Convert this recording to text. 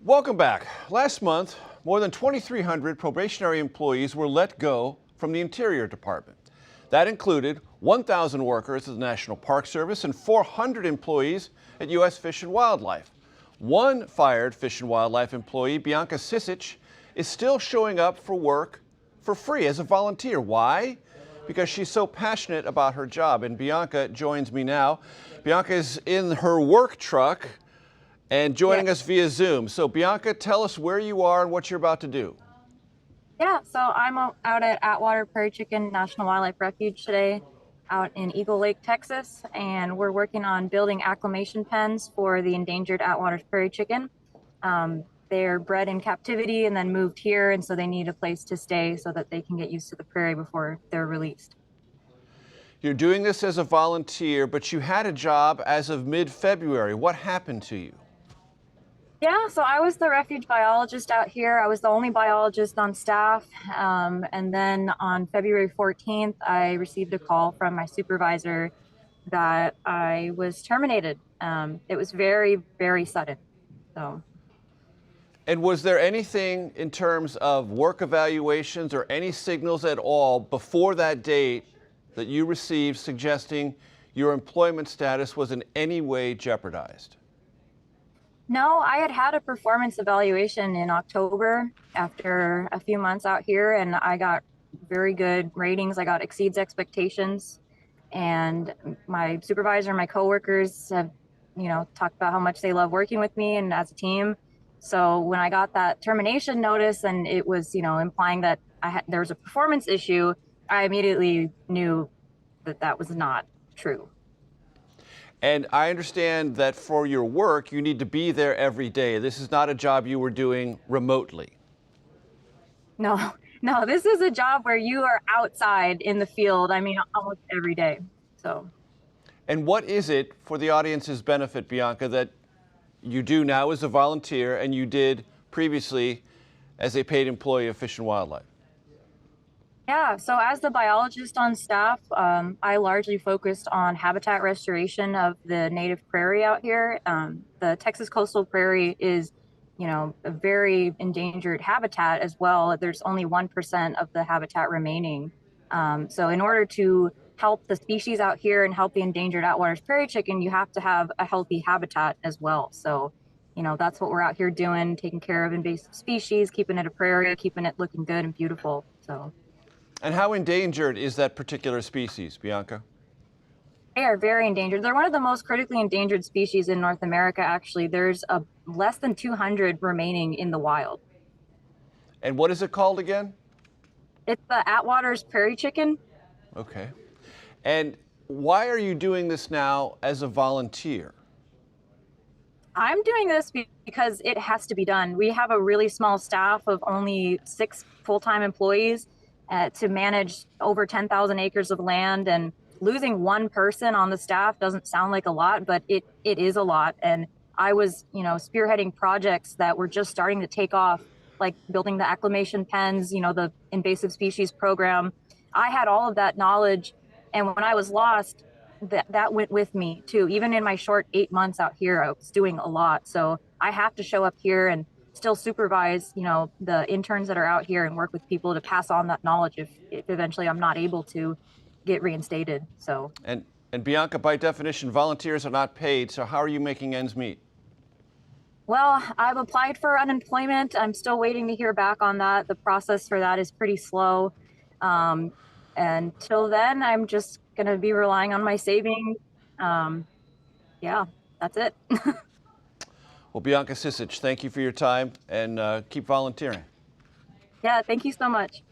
Welcome back. Last month, more than 2,300 probationary employees were let go from the Interior Department. That included 1,000 workers at the National Park Service and 400 employees at U.S. Fish and Wildlife. One fired Fish and Wildlife employee, Bianca Sicich, is still showing up for work for free as a volunteer. Why? Because she's so passionate about her job. And Bianca joins me now. Bianca is in her work truck and joining us via Zoom. So Bianca, tell us where you are and what you're about to do. Yeah, so I'm out at Atwater Prairie Chicken National Wildlife Refuge today, out in Eagle Lake, Texas, and we're working on building acclimation pens for the endangered Atwater prairie chicken. They're bred in captivity and then moved here, and so they need a place to stay so that they can get used to the prairie before they're released. You're doing this as a volunteer, but you had a job as of mid-February. What happened to you? Yeah, so I was the refuge biologist out here. I was the only biologist on staff. And then on February 14th, I received a call from my supervisor that I was terminated. It was very, very sudden. So. And was there anything in terms of work evaluations or any signals at all before that date that you received suggesting your employment status was in any way jeopardized? No, I had a performance evaluation in October after a few months out here, and I got very good ratings. I got exceeds expectations, and my supervisor and my coworkers have, talked about how much they love working with me and as a team. So when I got that termination notice and it was, implying that there was a performance issue, I immediately knew that that was not true. And I understand that for your work, you need to be there every day. This is not a job you were doing remotely. No, this is a job where you are outside in the field. I mean, almost every day. So. And what is it, for the audience's benefit, Bianca, that you do now as a volunteer and you did previously as a paid employee of Fish and Wildlife? Yeah, so as the biologist on staff, I largely focused on habitat restoration of the native prairie out here. The Texas coastal prairie is, a very endangered habitat as well. There's only 1% of the habitat remaining. So in order to help the species out here and help the endangered Atwater prairie chicken, you have to have a healthy habitat as well. So, that's what we're out here doing, taking care of invasive species, keeping it a prairie, keeping it looking good and beautiful. So. And how endangered is that particular species, Bianca? They are very endangered. They're one of the most critically endangered species in North America, actually. There's less than 200 remaining in the wild. And what is it called again? It's the Atwater's prairie chicken. Okay. And why are you doing this now as a volunteer? I'm doing this because it has to be done. We have a really small staff of only 6 full-time employees to manage over 10,000 acres of land, and losing one person on the staff doesn't sound like a lot, but it is a lot. And I was, spearheading projects that were just starting to take off, like building the acclimation pens, the invasive species program. I had all of that knowledge, and when I was lost, that went with me too. Even in my short 8 months out here, I was doing a lot. So I have to show up here and still supervise, the interns that are out here and work with people to pass on that knowledge if eventually I'm not able to get reinstated. So. And Bianca, by definition, volunteers are not paid. So how are you making ends meet? Well, I've applied for unemployment. I'm still waiting to hear back on that. The process for that is pretty slow. Until then, I'm just going to be relying on my savings. Yeah, that's it. Well, Bianca Sicich, thank you for your time and keep volunteering. Yeah, thank you so much.